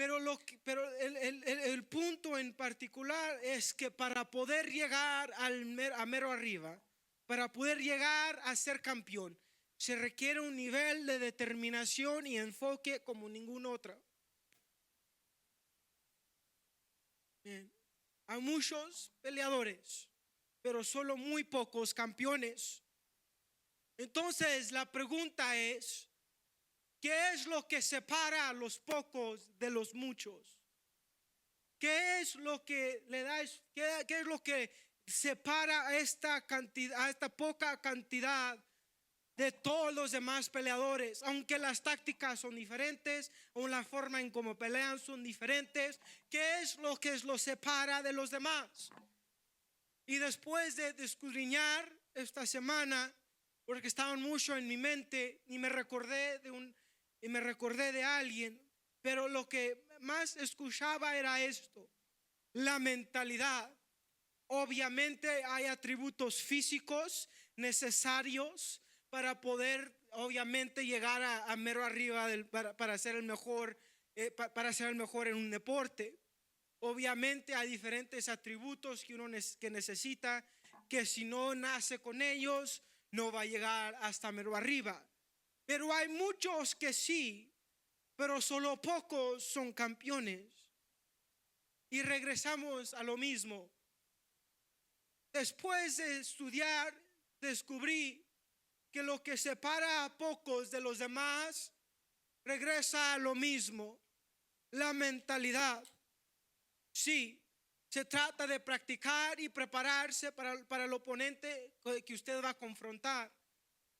el punto en particular es que para poder llegar a mero arriba, para poder llegar a ser campeón, se requiere un nivel de determinación y enfoque como ningún otro. Bien. Hay muchos peleadores, pero solo muy pocos campeones. Entonces la pregunta es, ¿qué es lo que separa a los pocos de los muchos? ¿Qué es lo que le da? ¿Qué es lo que separa a esta poca cantidad de todos los demás peleadores? Aunque las tácticas son diferentes, o la forma en cómo pelean son diferentes, ¿qué es lo que los separa de los demás? Y después de escudriñar esta semana, porque estaban mucho en mi mente, y me recordé de alguien, pero lo que más escuchaba era esto: la mentalidad. Obviamente hay atributos físicos necesarios para poder, obviamente, llegar a mero arriba para ser el mejor, para ser el mejor en un deporte. Obviamente hay diferentes atributos que uno que necesita, que si no nace con ellos no va a llegar hasta mero arriba. Pero hay muchos que sí, pero solo pocos son campeones. Y regresamos a lo mismo. Después de estudiar, descubrí que lo que separa a pocos de los demás regresa a lo mismo: la mentalidad. Sí, se trata de practicar y prepararse para el oponente que usted va a confrontar.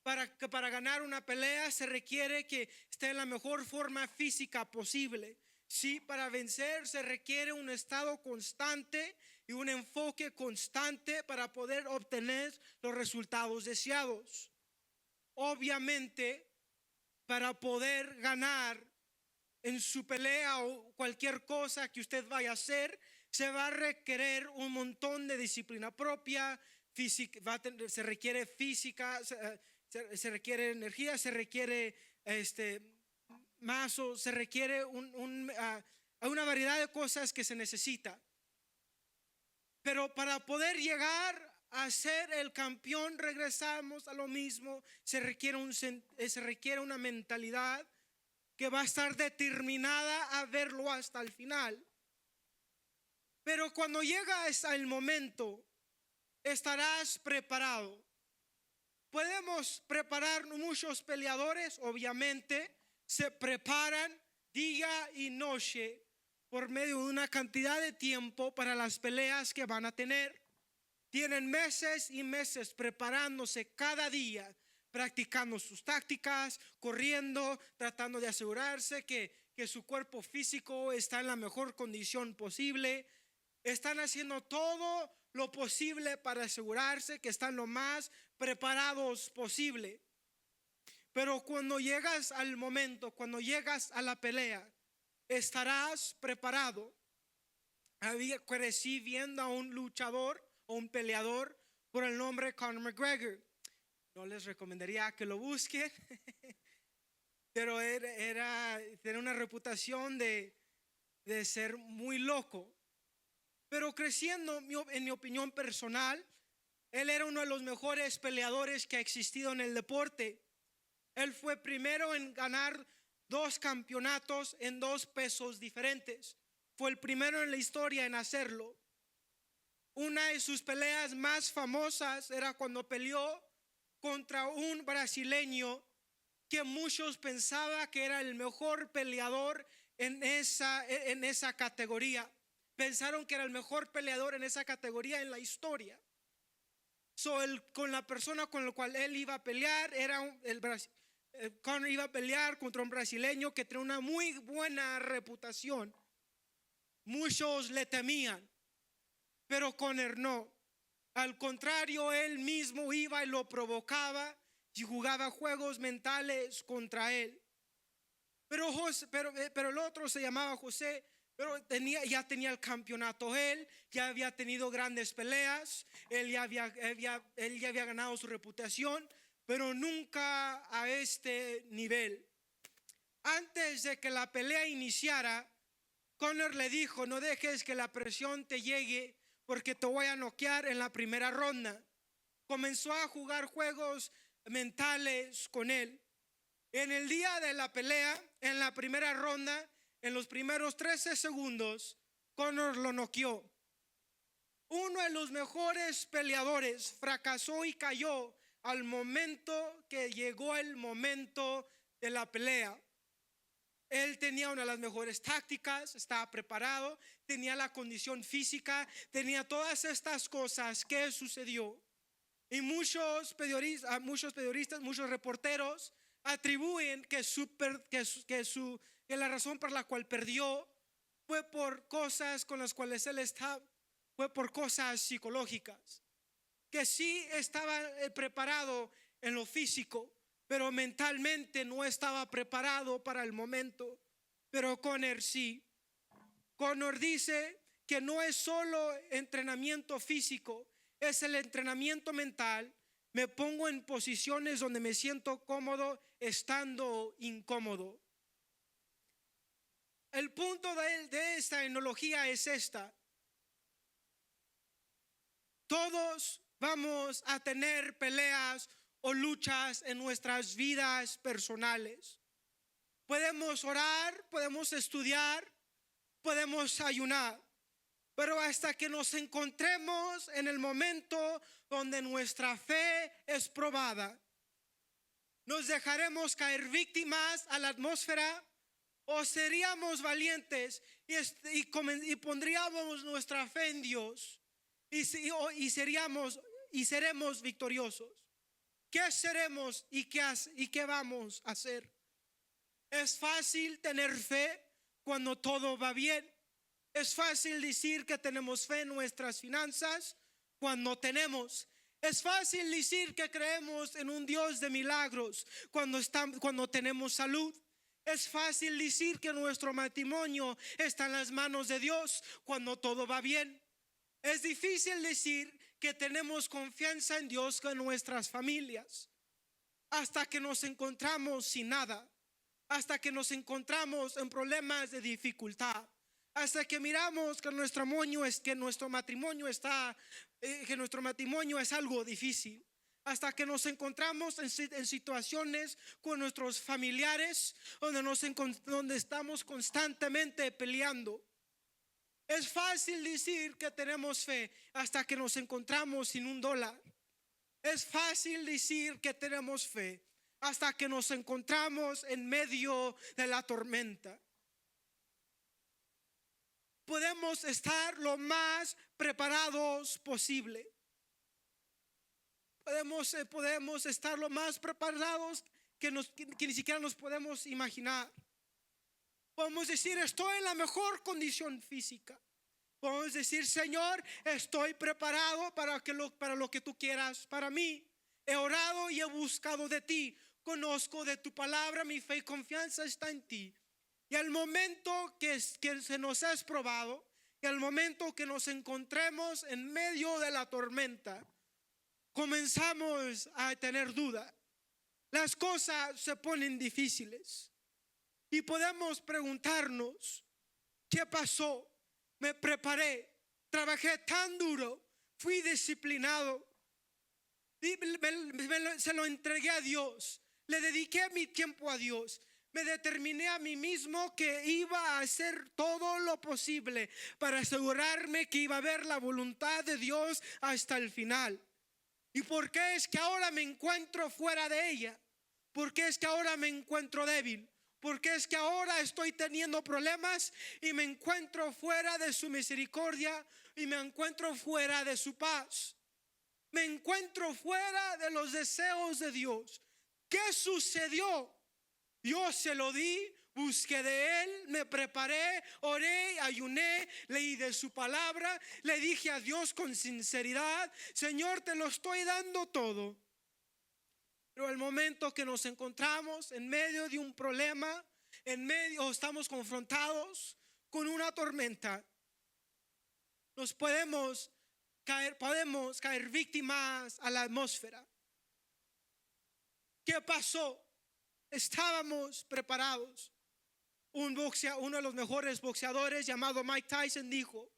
Para ganar una pelea se requiere que esté en la mejor forma física posible. Sí, para vencer se requiere un estado constante y un enfoque constante para poder obtener los resultados deseados. Obviamente, para poder ganar en su pelea o cualquier cosa que usted vaya a hacer, se va a requerir un montón de disciplina propia, se requiere física, se requiere energía, se requiere mazo, se requiere una variedad de cosas que se necesita. Pero para poder llegar a ser el campeón, regresamos a lo mismo: se requiere una mentalidad que va a estar determinada a verlo hasta el final. Pero cuando llega hasta el momento, estarás preparado. Podemos preparar muchos peleadores, obviamente, se preparan día y noche por medio de una cantidad de tiempo para las peleas que van a tener. Tienen meses y meses preparándose cada día, practicando sus tácticas, corriendo, tratando de asegurarse que su cuerpo físico está en la mejor condición posible. Están haciendo todo lo posible para asegurarse que están lo más preparados posible. Pero cuando llegas al momento, cuando llegas a la pelea, estarás preparado. Crecí viendo a un luchador o un peleador por el nombre de Conor McGregor. No les recomendaría que lo busquen, pero tenía una reputación de ser muy loco. Pero creciendo, en mi opinión personal, él era uno de los mejores peleadores que ha existido en el deporte. Él fue primero en ganar 2 campeonatos en 2 pesos diferentes. Fue el primero en la historia en hacerlo. Una de sus peleas más famosas era cuando peleó contra un brasileño que muchos pensaban que era el mejor peleador en esa categoría. Pensaron que era el mejor peleador en esa categoría en la historia. Con la persona con la cual él iba a pelear, Conor iba a pelear contra un brasileño que tenía una muy buena reputación. Muchos le temían, pero Conor no. Al contrario, él mismo iba y lo provocaba y jugaba juegos mentales contra él. Pero el otro se llamaba José, pero ya tenía el campeonato. Él ya había tenido grandes peleas, él ya había ganado su reputación, pero nunca a este nivel. Antes de que la pelea iniciara, Conor le dijo: no dejes que la presión te llegue, porque te voy a noquear en la primera ronda. Comenzó a jugar juegos mentales con él. En el día de la pelea, en la primera ronda, en los primeros 13 segundos, Conor lo noqueó. Uno de los mejores peleadores fracasó y cayó al momento que llegó el momento de la pelea. Él tenía una de las mejores tácticas, estaba preparado, tenía la condición física, tenía todas estas cosas. ¿Qué sucedió? Y muchos periodistas, muchos reporteros atribuyen que la razón por la cual perdió fue por cosas con las cuales él estaba, fue por cosas psicológicas. Que sí estaba preparado en lo físico, pero mentalmente no estaba preparado para el momento. Pero Conor sí. Conor dice que no es solo entrenamiento físico, es el entrenamiento mental. Me pongo en posiciones donde me siento cómodo estando incómodo. El punto de esta analogía es esta: todos vamos a tener peleas o luchas en nuestras vidas personales. Podemos orar, podemos estudiar, podemos ayunar, pero hasta que nos encontremos en el momento donde nuestra fe es probada, nos dejaremos caer víctimas a la atmósfera, o seríamos valientes y pondríamos nuestra fe en Dios y seremos victoriosos. ¿Qué seremos y qué vamos a hacer? Es fácil tener fe cuando todo va bien. Es fácil decir que tenemos fe en nuestras finanzas cuando tenemos. Es fácil decir que creemos en un Dios de milagros cuando tenemos salud. Es fácil decir que nuestro matrimonio está en las manos de Dios cuando todo va bien. Es difícil decir que tenemos confianza en Dios con nuestras familias, hasta que nos encontramos sin nada, hasta que nos encontramos en problemas de dificultad, hasta que miramos que nuestro matrimonio es algo difícil, hasta que nos encontramos en situaciones con nuestros familiares donde estamos constantemente peleando. Es fácil decir que tenemos fe hasta que nos encontramos sin $1. Es fácil decir que tenemos fe hasta que nos encontramos en medio de la tormenta. Podemos estar lo más preparados posible. Podemos estar lo más preparados que ni siquiera nos podemos imaginar. Podemos decir: estoy en la mejor condición física. Podemos decir: Señor, estoy preparado para lo que tú quieras para mí. He orado y he buscado de ti. Conozco de tu palabra, mi fe y confianza está en ti. Y al momento que se nos es probado, y al momento que nos encontremos en medio de la tormenta, comenzamos a tener duda. Las cosas se ponen difíciles. Y podemos preguntarnos: ¿qué pasó? Me preparé, trabajé tan duro, fui disciplinado, se lo entregué a Dios, le dediqué mi tiempo a Dios, me determiné a mí mismo que iba a hacer todo lo posible para asegurarme que iba a ver la voluntad de Dios hasta el final. ¿Y por qué es que ahora me encuentro fuera de ella? ¿Por qué es que ahora me encuentro débil? Porque es que ahora estoy teniendo problemas y me encuentro fuera de su misericordia y me encuentro fuera de su paz. Me encuentro fuera de los deseos de Dios. ¿Qué sucedió? Yo se lo di, busqué de Él, me preparé, oré, ayuné, leí de su palabra, le dije a Dios con sinceridad: Señor, te lo estoy dando todo. Pero el momento que nos encontramos en medio de un problema, estamos confrontados con una tormenta, podemos caer víctimas a la atmósfera. ¿Qué pasó? Estábamos preparados. uno de los mejores boxeadores llamado Mike Tyson dijo: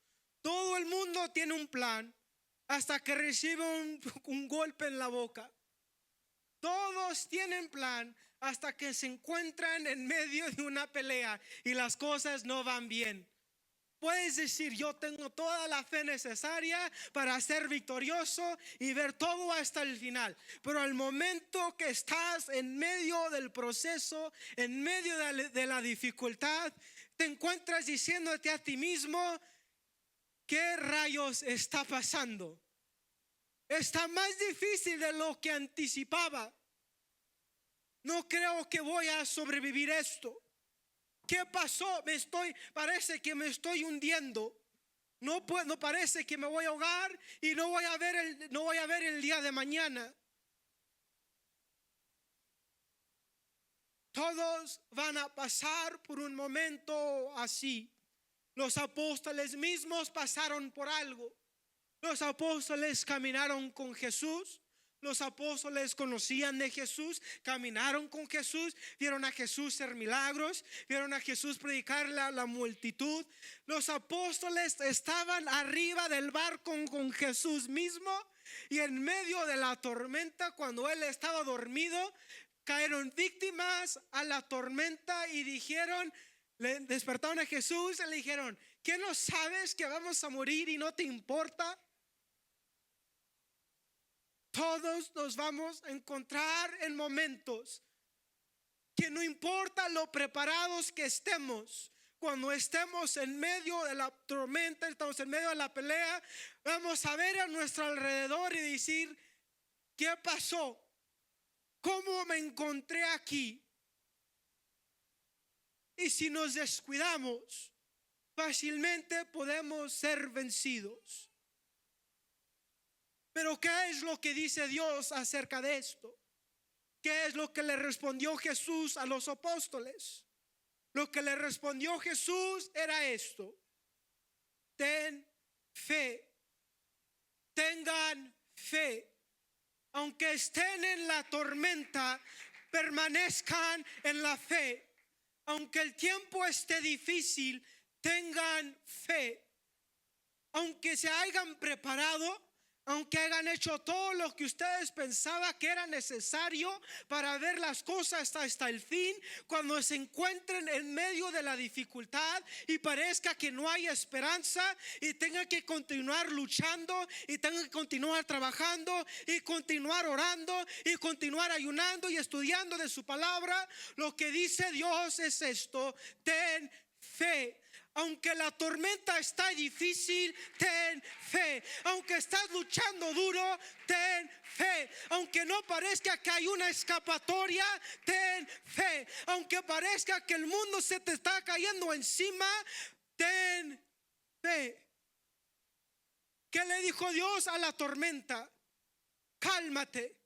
todo el mundo tiene un plan hasta que recibe un golpe en la boca. Todos tienen plan hasta que se encuentran en medio de una pelea y las cosas no van bien. Puedes decir: yo tengo toda la fe necesaria para ser victorioso y ver todo hasta el final. Pero al momento que estás en medio del proceso, en medio de la dificultad, te encuentras diciéndote a ti mismo: ¿qué rayos está pasando? Está más difícil de lo que anticipaba. No creo que voy a sobrevivir esto. ¿Qué pasó? Parece que me estoy hundiendo. No parece que me voy a ahogar y no voy a ver el día de mañana. Todos van a pasar por un momento así. Los apóstoles mismos pasaron por algo. Los apóstoles caminaron con Jesús. Los apóstoles conocían de Jesús, caminaron con Jesús, vieron a Jesús hacer milagros, vieron a Jesús predicar a la multitud. Los apóstoles estaban arriba del barco con Jesús mismo, y en medio de la tormenta, cuando él estaba dormido, cayeron víctimas a la tormenta y le despertaron a Jesús y le dijeron: ¿qué no sabes que vamos a morir y no te importa? Todos nos vamos a encontrar en momentos que no importa lo preparados que estemos, cuando estemos en medio de la tormenta, estamos en medio de la pelea, vamos a ver a nuestro alrededor y decir: ¿qué pasó? ¿Cómo me encontré aquí? Y si nos descuidamos, fácilmente podemos ser vencidos. Pero ¿qué es lo que dice Dios acerca de esto? ¿Qué es lo que le respondió Jesús a los apóstoles? Lo que le respondió Jesús era esto: ten fe, tengan fe. Aunque estén en la tormenta, permanezcan en la fe. Aunque el tiempo esté difícil, tengan fe. Aunque se hayan preparado, aunque hayan hecho todo lo que ustedes pensaban que era necesario para ver las cosas hasta el fin, cuando se encuentren en medio de la dificultad y parezca que no hay esperanza y tengan que continuar luchando y tengan que continuar trabajando y continuar orando y continuar ayunando y estudiando de su palabra, lo que dice Dios es esto: ten fe. Aunque la tormenta está difícil, ten fe. Aunque estás luchando duro, ten fe. Aunque no parezca que hay una escapatoria, ten fe. Aunque parezca que el mundo se te está cayendo encima, ten fe. ¿Qué le dijo Dios a la tormenta? Cálmate,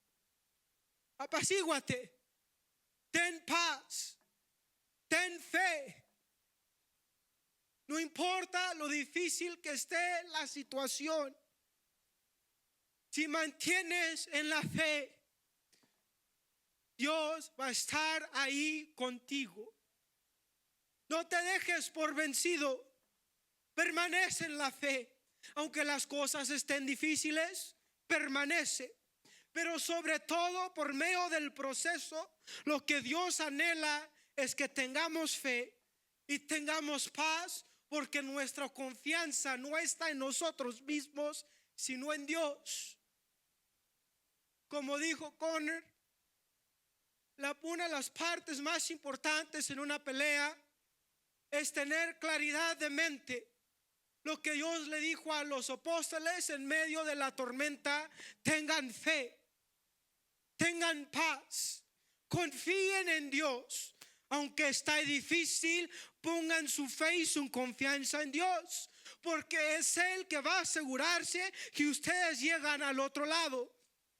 apacíguate, ten paz, ten fe. No importa lo difícil que esté la situación, si mantienes en la fe, Dios va a estar ahí contigo. No te dejes por vencido, permanece en la fe. Aunque las cosas estén difíciles, permanece. Pero sobre todo, por medio del proceso, lo que Dios anhela es que tengamos fe y tengamos paz, porque nuestra confianza no está en nosotros mismos, sino en Dios. Como dijo Conner, una de las partes más importantes en una pelea es tener claridad de mente. Lo que Dios le dijo a los apóstoles en medio de la tormenta: tengan fe, tengan paz, confíen en Dios. Aunque está difícil, pongan su fe y su confianza en Dios, porque es Él que va a asegurarse que ustedes llegan al otro lado.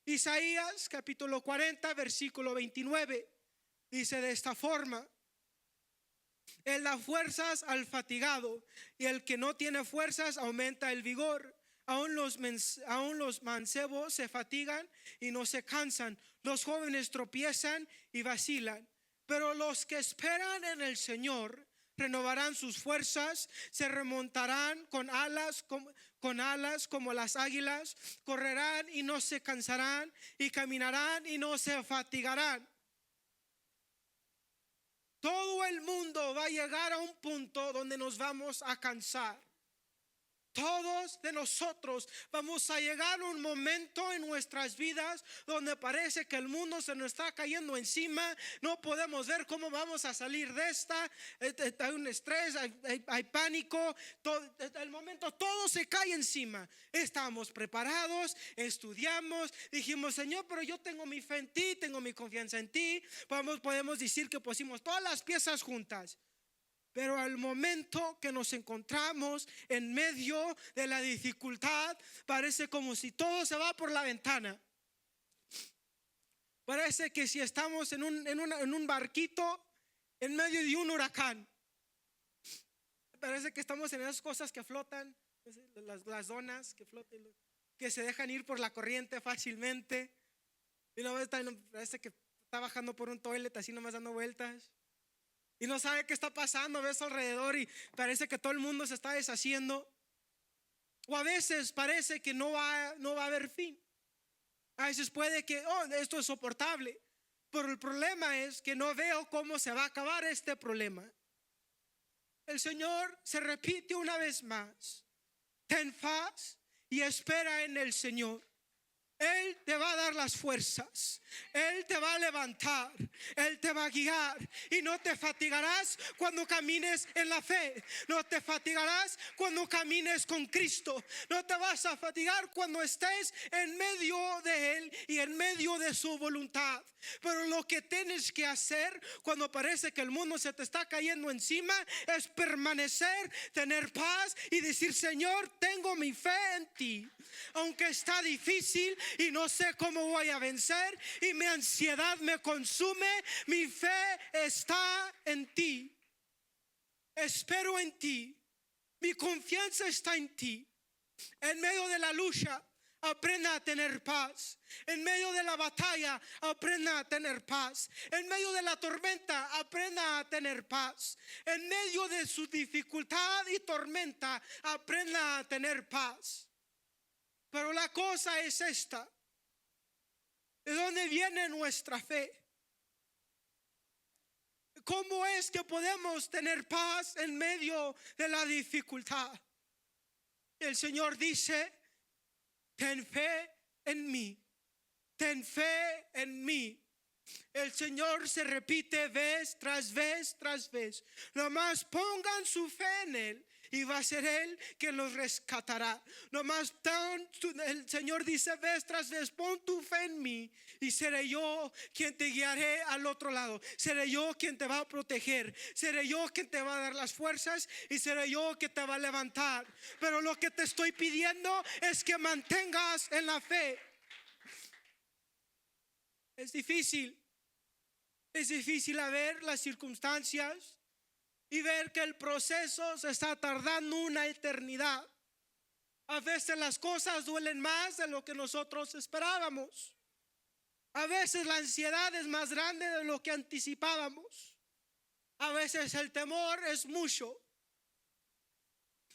Isaías capítulo 40 versículo 29 dice de esta forma: Él da fuerzas al fatigado, y el que no tiene fuerzas aumenta el vigor. Aún los mancebos se fatigan y no se cansan. Los jóvenes tropiezan y vacilan. Pero los que esperan en el Señor renovarán sus fuerzas, se remontarán con alas como las águilas, correrán y no se cansarán, y caminarán y no se fatigarán. Todo el mundo va a llegar a un punto donde nos vamos a cansar. Todos de nosotros vamos a llegar a un momento en nuestras vidas donde parece que el mundo se nos está cayendo encima. No podemos ver cómo vamos a salir de esta. Hay un estrés, hay pánico. El momento todo se cae encima. Estamos preparados, estudiamos, dijimos: Señor, pero yo tengo mi fe en ti, tengo mi confianza en ti. Podemos decir que pusimos todas las piezas juntas. Pero al momento que nos encontramos en medio de la dificultad, parece como si todo se va por la ventana. Parece que si estamos en un barquito en medio de un huracán. Parece que estamos en esas cosas que flotan, las donas que flotan, que se dejan ir por la corriente fácilmente. Y una vez parece que está bajando por un toilet así nomás dando vueltas. Y no sabe qué está pasando, ves alrededor y parece que todo el mundo se está deshaciendo. O a veces parece que no va a haber fin. A veces puede que, esto es soportable. Pero el problema es que no veo cómo se va a acabar este problema. El Señor se repite una vez más: ten paz y espera en el Señor. Él te va a dar las fuerzas, Él te va a levantar, Él te va a guiar, y no te fatigarás cuando camines en la fe. No te fatigarás cuando camines con Cristo. No te vas a fatigar cuando estés en medio de Él y en medio de su voluntad. Pero lo que tienes que hacer cuando parece que el mundo se te está cayendo encima es permanecer, tener paz y decir: Señor, tengo mi fe en ti. Aunque está difícil y no sé cómo voy a vencer y mi ansiedad me consume, mi fe está en ti. Espero en ti. Mi confianza está en ti. En medio de la lucha, aprenda a tener paz. En medio de la batalla, aprenda a tener paz. En medio de la tormenta, aprenda a tener paz. En medio de su dificultad y tormenta, aprenda a tener paz. Pero la cosa es esta: ¿de dónde viene nuestra fe? ¿Cómo es que podemos tener paz en medio de la dificultad? El Señor dice: ten fe en mí, ten fe en mí. El Señor se repite vez tras vez tras vez. Nomás pongan su fe en Él y va a ser Él quien los rescatará. Nomás el Señor dice vez tras vez: pon tu fe en mí y seré yo quien te guiaré al otro lado. Seré yo quien te va a proteger. Seré yo quien te va a dar las fuerzas y seré yo quien te va a levantar. Pero lo que te estoy pidiendo es que mantengas en la fe. Es difícil a ver las circunstancias y ver que el proceso se está tardando una eternidad. A veces las cosas duelen más de lo que nosotros esperábamos. A veces la ansiedad es más grande de lo que anticipábamos. A veces el temor es mucho.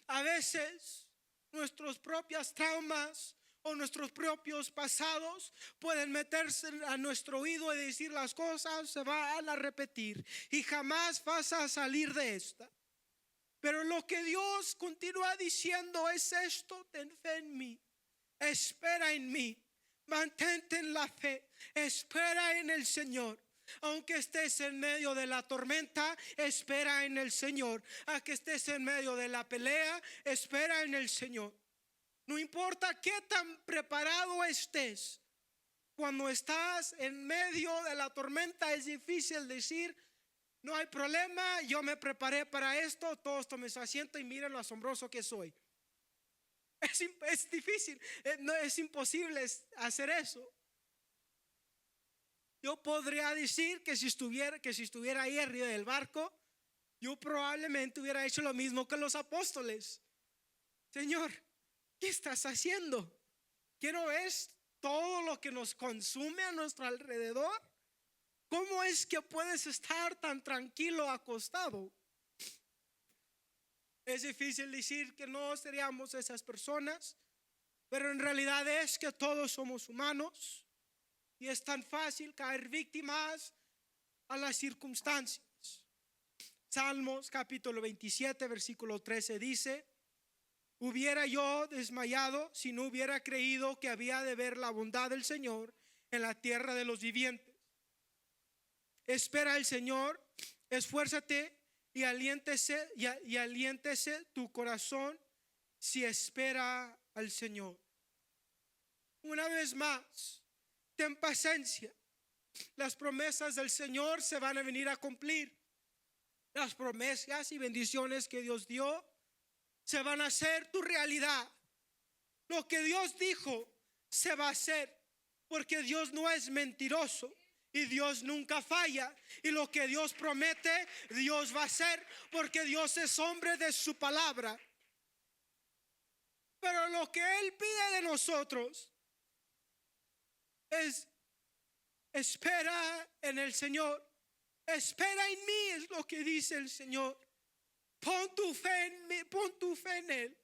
A veces nuestros propios traumas o nuestros propios pasados pueden meterse a nuestro oído y decir: las cosas se van a repetir y jamás vas a salir de esta. Pero lo que Dios continúa diciendo es esto: ten fe en mí, espera en mí, mantente en la fe, espera en el Señor. Aunque estés en medio de la tormenta, espera en el Señor. Aunque estés en medio de la pelea, espera en el Señor. No importa qué tan preparado estés, cuando estás en medio de la tormenta es difícil decir: no hay problema, yo me preparé para esto, todos tomen su asiento y miren lo asombroso que soy. Es difícil, no, es imposible hacer eso. Yo podría decir que si estuviera ahí arriba del barco, yo probablemente hubiera hecho lo mismo que los apóstoles. Señor, ¿qué estás haciendo? ¿Qué no ves todo lo que nos consume a nuestro alrededor? ¿Cómo es que puedes estar tan tranquilo acostado? Es difícil decir que no seríamos esas personas, pero en realidad es que todos somos humanos y es tan fácil caer víctimas a las circunstancias. Salmos capítulo 27 versículo 13 dice: hubiera yo desmayado si no hubiera creído que había de ver la bondad del Señor en la tierra de los vivientes. Espera al Señor, esfuérzate y aliéntese tu corazón si espera al Señor. Una vez más, ten paciencia. Las promesas del Señor se van a venir a cumplir. Las promesas y bendiciones que Dios dio se van a hacer tu realidad. Lo que Dios dijo se va a hacer, porque Dios no es mentiroso y Dios nunca falla. Y lo que Dios promete, Dios va a hacer, porque Dios es hombre de su palabra. Pero lo que Él pide de nosotros es: espera en el Señor. Espera en mí, es lo que dice el Señor. Pon tu fe en mí, pon tu fe en Él.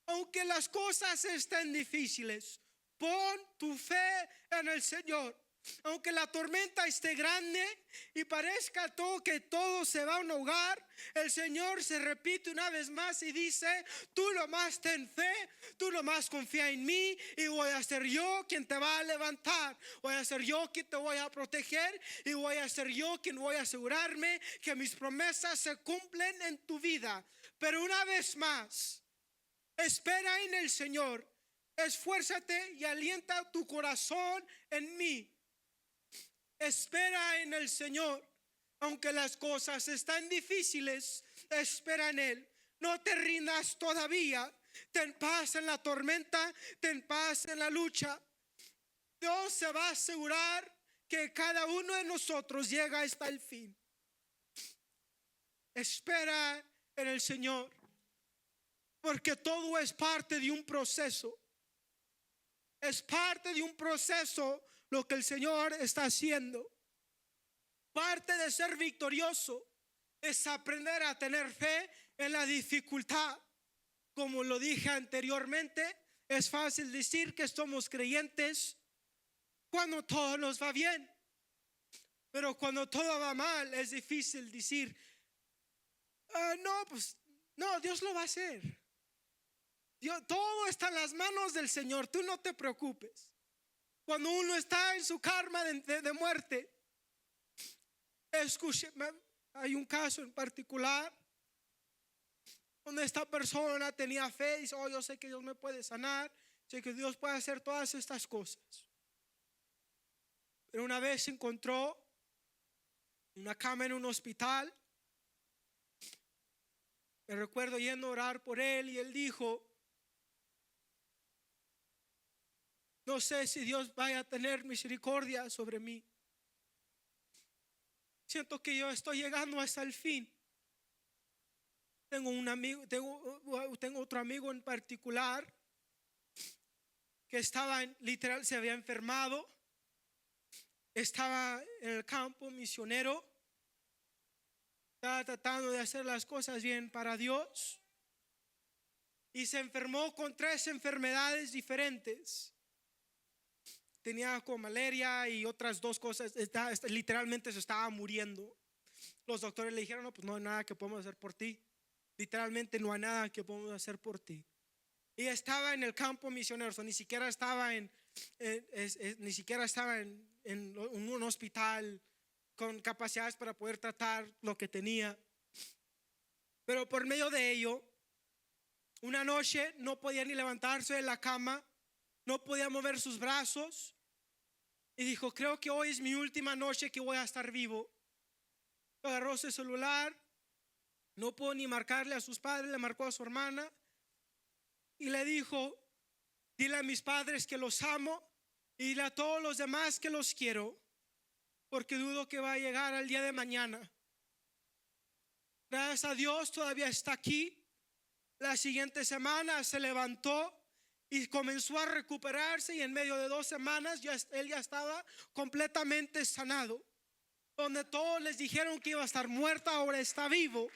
Aunque las cosas estén difíciles, pon tu fe en el Señor. Aunque la tormenta esté grande y parezca que todo se va a ahogar, el Señor se repite una vez más y dice: tú nomás ten fe, tú nomás confía en mí y voy a ser yo quien te va a levantar. Voy a ser yo quien te voy a proteger y voy a ser yo quien voy a asegurarme que mis promesas se cumplen en tu vida. Pero una vez más, espera en el Señor, esfuérzate y alienta tu corazón en mí. Espera en el Señor. Aunque las cosas están difíciles, espera en Él. No te rindas todavía. Ten paz en la tormenta, ten paz en la lucha. Dios se va a asegurar que cada uno de nosotros llega hasta el fin. Espera en el Señor, porque todo es parte de un proceso. Es parte de un proceso lo que el Señor está haciendo. Parte de ser victorioso es aprender a tener fe en la dificultad. Como lo dije anteriormente, es fácil decir que somos creyentes cuando todo nos va bien, pero cuando todo va mal es difícil decir: no, Dios lo va a hacer. Todo está en las manos del Señor, tú no te preocupes. Cuando uno está en su karma de muerte, hay un caso en particular donde esta persona tenía fe y dice: yo sé que Dios me puede sanar, sé que Dios puede hacer todas estas cosas. Pero una vez encontró una cama en un hospital. Me recuerdo yendo a orar por él y él dijo: no sé si Dios vaya a tener misericordia sobre mí. Siento que yo estoy llegando hasta el fin. Tengo un amigo, tengo otro amigo en particular que literal se había enfermado. Estaba en el campo misionero. Estaba tratando de hacer las cosas bien para Dios. Y se enfermó con 3 enfermedades diferentes. Tenía con malaria y otras 2 cosas. Literalmente se estaba muriendo. Los doctores le dijeron: no, pues no hay nada que podemos hacer por ti. Literalmente no hay nada que podemos hacer por ti. Y estaba en el campo misionero. O sea, ni siquiera estaba en un hospital con capacidades para poder tratar lo que tenía. Pero por medio de ello, una noche no podía ni levantarse de la cama, no podía mover sus brazos. Y dijo: creo que hoy es mi última noche que voy a estar vivo. Agarró su celular, no pudo ni marcarle a sus padres, le marcó a su hermana y le dijo: dile a mis padres que los amo y dile a todos los demás que los quiero, porque dudo que va a llegar al día de mañana. Gracias a Dios todavía está aquí. La siguiente semana se levantó y comenzó a recuperarse, y en medio de 2 semanas él ya estaba completamente sanado. Donde todos les dijeron que iba a estar muerto, ahora está vivo.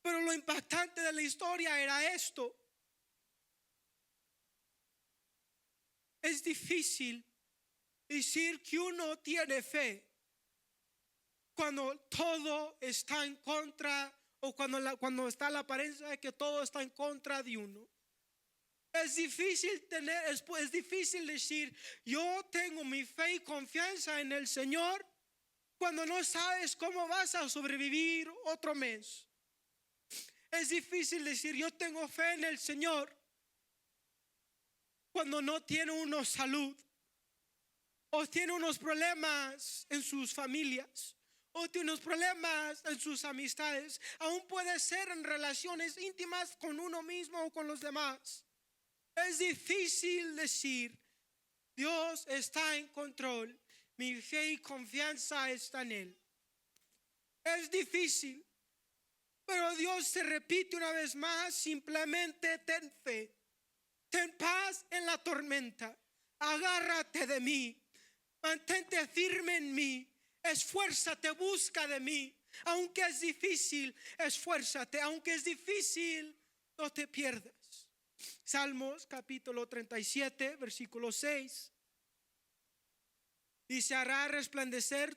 Pero lo impactante de la historia era esto. Es difícil decir que uno tiene fe cuando todo está en contra, o cuando está la apariencia de que todo está en contra de uno. Es difícil decir yo tengo mi fe y confianza en el Señor cuando no sabes cómo vas a sobrevivir otro mes. Es difícil decir yo tengo fe en el Señor cuando no tiene uno salud, o tiene unos problemas en sus familias, o tiene unos problemas en sus amistades. Aún puede ser en relaciones íntimas con uno mismo o con los demás. Es difícil decir Dios está en control, mi fe y confianza está en Él. Es difícil, pero Dios se repite una vez más: simplemente ten fe, ten paz en la tormenta, agárrate de mí, mantente firme en mí, esfuérzate, busca de mí. Aunque es difícil, esfuérzate. Aunque es difícil, no te pierdas. Salmos capítulo 37, versículo 6. Dice: hará resplandecer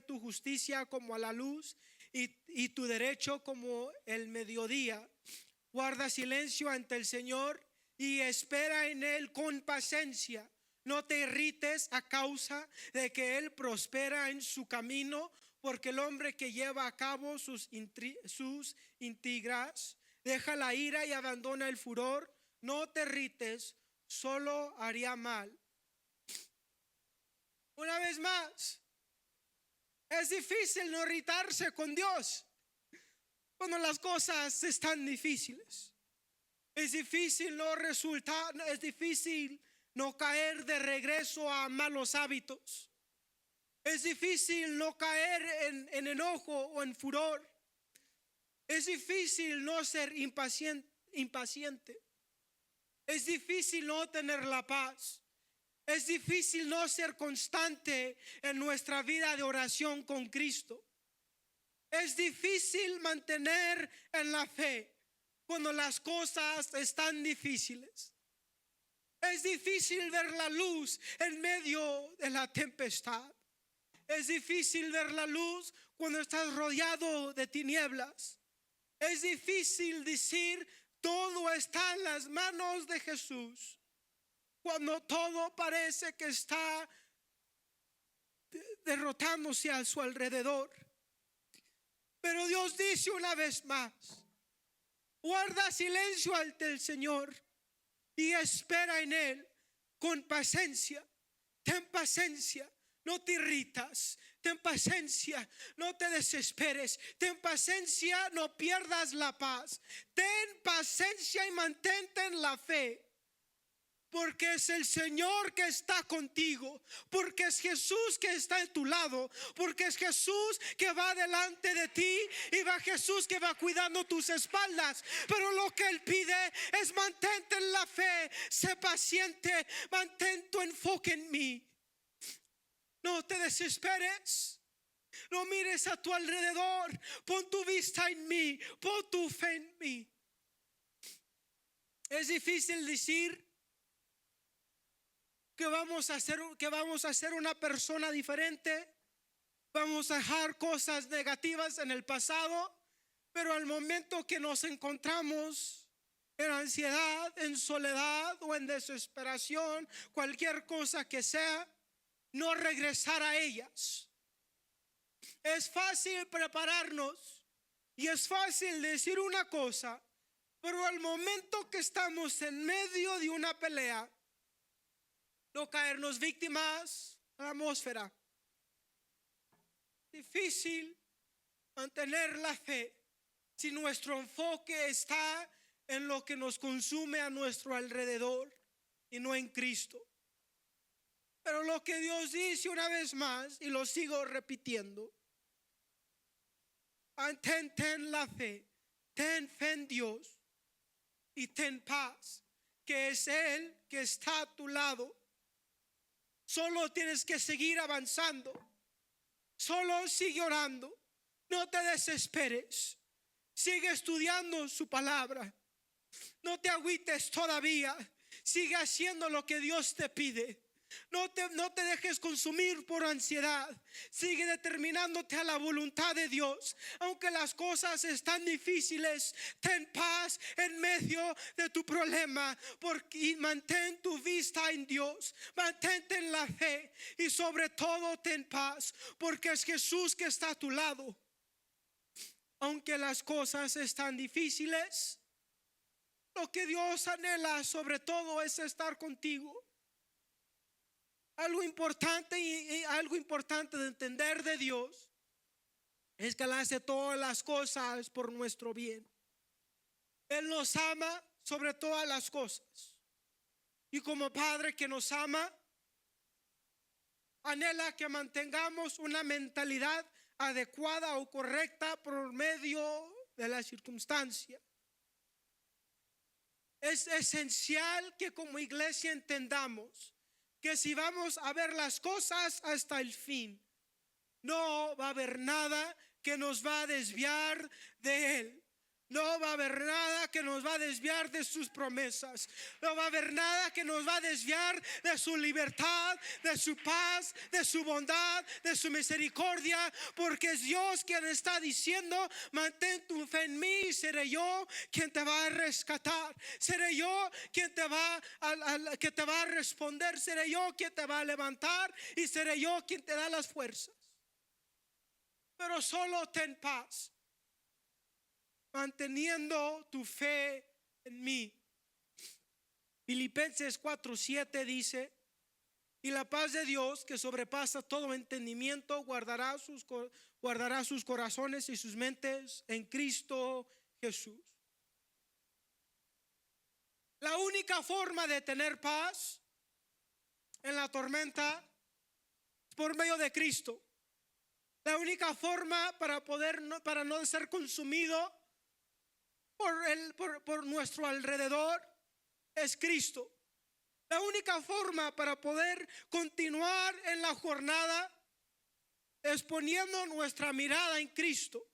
tu justicia como a la luz, y tu derecho como el mediodía. Guarda silencio ante el Señor y espera en Él con paciencia. No te irrites a causa de que Él prospera en su camino, porque el hombre que lleva a cabo sus intrigas deja la ira y abandona el furor. No te irrites, solo haría mal. Una vez más, es difícil no irritarse con Dios cuando las cosas están difíciles. Es difícil es difícil no caer de regreso a malos hábitos. Es difícil no caer en enojo o en furor. Es difícil no ser impaciente. Es difícil no tener la paz. Es difícil no ser constante en nuestra vida de oración con Cristo. Es difícil mantener en la fe cuando las cosas están difíciles. Es difícil ver la luz en medio de la tempestad. Es difícil ver la luz cuando estás rodeado de tinieblas. Es difícil decir todo está en las manos de Jesús cuando todo parece que está derrotándose a su alrededor. Pero Dios dice una vez más: guarda silencio ante el Señor y espera en Él con paciencia. Ten paciencia, no te irritas. Ten paciencia, no te desesperes. Ten paciencia, no pierdas la paz. Ten paciencia y mantente en la fe. Porque es el Señor que está contigo, porque es Jesús que está en tu lado, porque es Jesús que va delante de ti, y va Jesús que va cuidando tus espaldas. Pero lo que Él pide es mantente en la fe, sé paciente, mantén tu enfoque en mí. No te desesperes, no mires a tu alrededor, pon tu vista en mí, pon tu fe en mí. Es difícil decir que vamos a ser una persona diferente, vamos a dejar cosas negativas en el pasado, pero al momento que nos encontramos en ansiedad, en soledad o en desesperación, cualquier cosa que sea, no regresar a ellas. Es fácil prepararnos y es fácil decir una cosa, pero al momento que estamos en medio de una pelea, no caernos víctimas a la atmósfera. Difícil mantener la fe si nuestro enfoque está en lo que nos consume a nuestro alrededor y no en Cristo. Pero lo que Dios dice una vez más, y lo sigo repitiendo: ten la fe, ten fe en Dios y ten paz, que es Él que está a tu lado. Solo tienes que seguir avanzando. Solo sigue orando. No te desesperes. Sigue estudiando su palabra. No te agüites todavía. Sigue haciendo lo que Dios te pide. No te dejes consumir por ansiedad. Sigue determinándote a la voluntad de Dios. Aunque las cosas están difíciles, ten paz en medio de tu problema. Y mantén tu vista en Dios. Mantente en la fe. Y sobre todo ten paz. Porque es Jesús que está a tu lado. Aunque las cosas están difíciles, lo que Dios anhela sobre todo es estar contigo. Algo importante y algo importante de entender de Dios es que Él hace todas las cosas por nuestro bien. Él nos ama sobre todas las cosas. Y como Padre que nos ama, anhela que mantengamos una mentalidad adecuada o correcta por medio de la circunstancia. Es esencial que como iglesia entendamos que si vamos a ver las cosas hasta el fin, no va a haber nada que nos va a desviar de Él. No va a haber nada que nos va a desviar de sus promesas. No va a haber nada que nos va a desviar de su libertad, de su paz, de su bondad, de su misericordia. Porque es Dios quien está diciendo: mantén tu fe en mí y seré yo quien te va a rescatar. Seré yo quien te va a responder. Seré yo quien te va a levantar y seré yo quien te da las fuerzas. Pero solo ten paz, manteniendo tu fe en mí. Filipenses 4:7 dice: y la paz de Dios, que sobrepasa todo entendimiento, guardará sus corazones y sus mentes en Cristo Jesús. La única forma de tener paz en la tormenta es por medio de Cristo. La única forma para no ser consumido por nuestro alrededor es Cristo. La única forma para poder continuar en la jornada es poniendo nuestra mirada en Cristo.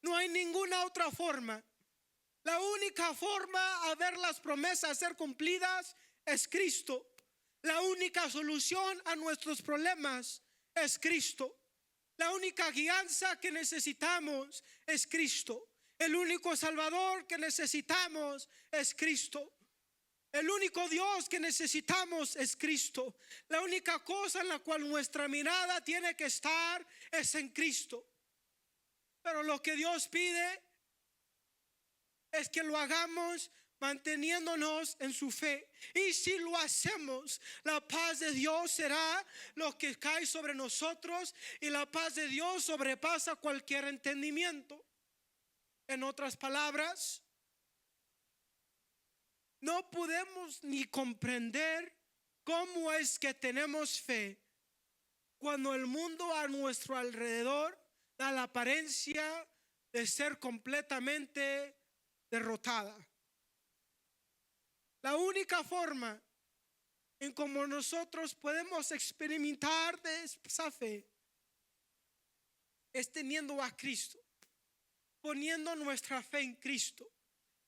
No hay ninguna otra forma. La única forma a ver las promesas ser cumplidas es Cristo. La única solución a nuestros problemas es Cristo. La única guianza que necesitamos es Cristo. El único Salvador que necesitamos es Cristo. El único Dios que necesitamos es Cristo. La única cosa en la cual nuestra mirada tiene que estar es en Cristo. Pero lo que Dios pide es que lo hagamos manteniéndonos en su fe. Y si lo hacemos, la paz de Dios será lo que cae sobre nosotros, y la paz de Dios sobrepasa cualquier entendimiento. En otras palabras, no podemos ni comprender cómo es que tenemos fe cuando el mundo a nuestro alrededor da la apariencia de ser completamente derrotada. La única forma en cómo nosotros podemos experimentar de esa fe es teniendo a Cristo, poniendo nuestra fe en Cristo.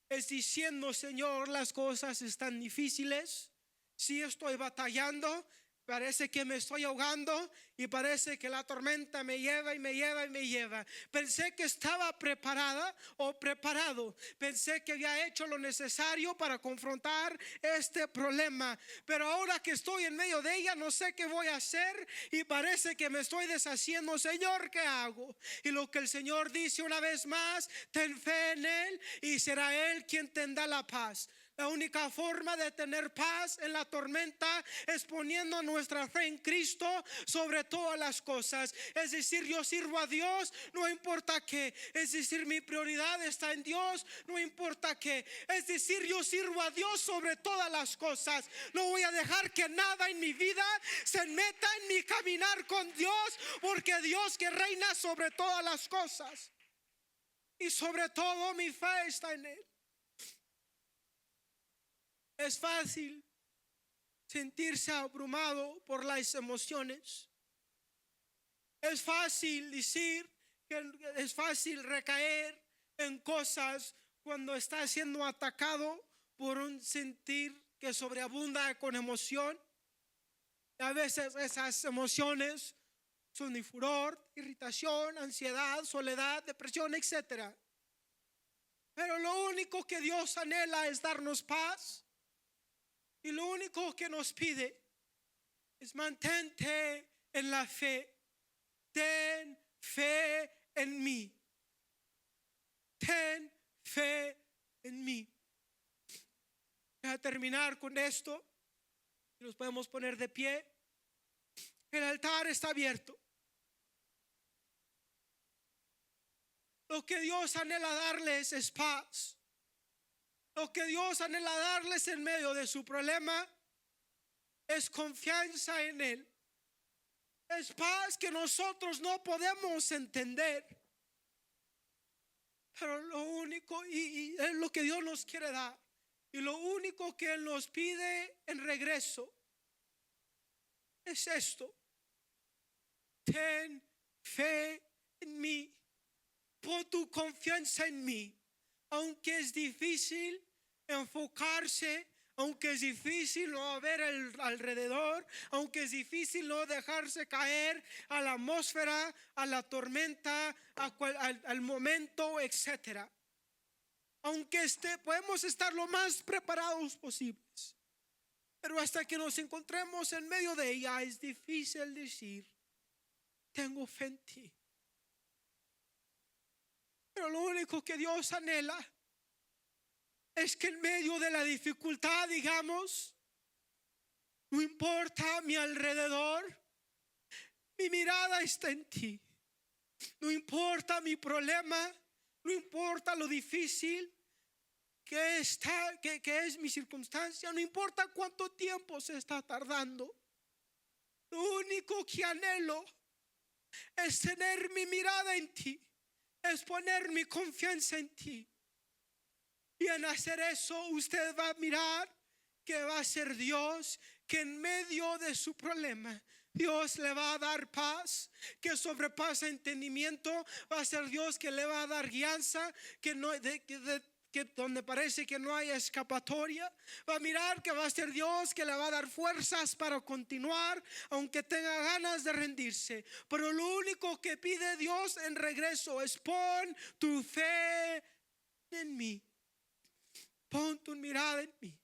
Es diciendo: Señor, las cosas están difíciles, sí estoy batallando, parece que me estoy ahogando y parece que la tormenta me lleva y me lleva y me lleva. Pensé que estaba preparada o preparado, pensé que había hecho lo necesario para confrontar este problema, pero ahora que estoy en medio de ella no sé qué voy a hacer y parece que me estoy deshaciendo. Señor, ¿qué hago? Y lo que el Señor dice una vez más: ten fe en Él y será Él quien te da la paz. La única forma de tener paz en la tormenta es poniendo nuestra fe en Cristo sobre todas las cosas. Es decir, yo sirvo a Dios, no importa qué. Es decir, mi prioridad está en Dios, no importa qué. Es decir, yo sirvo a Dios sobre todas las cosas. No voy a dejar que nada en mi vida se meta en mi caminar con Dios, porque Dios que reina sobre todas las cosas. Y sobre todo mi fe está en Él. Es fácil sentirse abrumado por las emociones. Es fácil decir que es fácil recaer en cosas cuando está siendo atacado por un sentir que sobreabunda con emoción. A veces esas emociones son de furor, irritación, ansiedad, soledad, depresión, etc. Pero lo único que Dios anhela es darnos paz. Y lo único que nos pide es mantente en la fe. Ten fe en mí. Ten fe en mí. Voy a terminar con esto. Nos podemos poner de pie. El altar está abierto. Lo que Dios anhela darles es paz. Lo que Dios anhela darles en medio de su problema es confianza en Él. Es paz que nosotros no podemos entender. Pero lo único, y es lo que Dios nos quiere dar. Y lo único que Él nos pide en regreso es esto. Ten fe en mí. Pon tu confianza en mí. Aunque es difícil enfocarse, aunque es difícil no ver alrededor, aunque es difícil no dejarse caer a la atmósfera, a la tormenta, al momento, etc. Aunque podemos estar lo más preparados posibles, pero hasta que nos encontremos en medio de ella es difícil decir, tengo fe en ti. Pero lo único que Dios anhela es que en medio de la dificultad digamos, no importa mi alrededor, mi mirada está en ti. No importa mi problema, no importa lo difícil que es mi circunstancia, no importa cuánto tiempo se está tardando. Lo único que anhelo es tener mi mirada en ti, es poner mi confianza en ti. Y en hacer eso usted va a mirar que va a ser Dios que en medio de su problema Dios le va a dar paz que sobrepasa entendimiento. Va a ser Dios que le va a dar guianza que donde parece que no hay escapatoria. Va a mirar que va a ser Dios que le va a dar fuerzas para continuar aunque tenga ganas de rendirse. Pero lo único que pide Dios en regreso es pon tu fe en mí. Pon tu mirada en mí.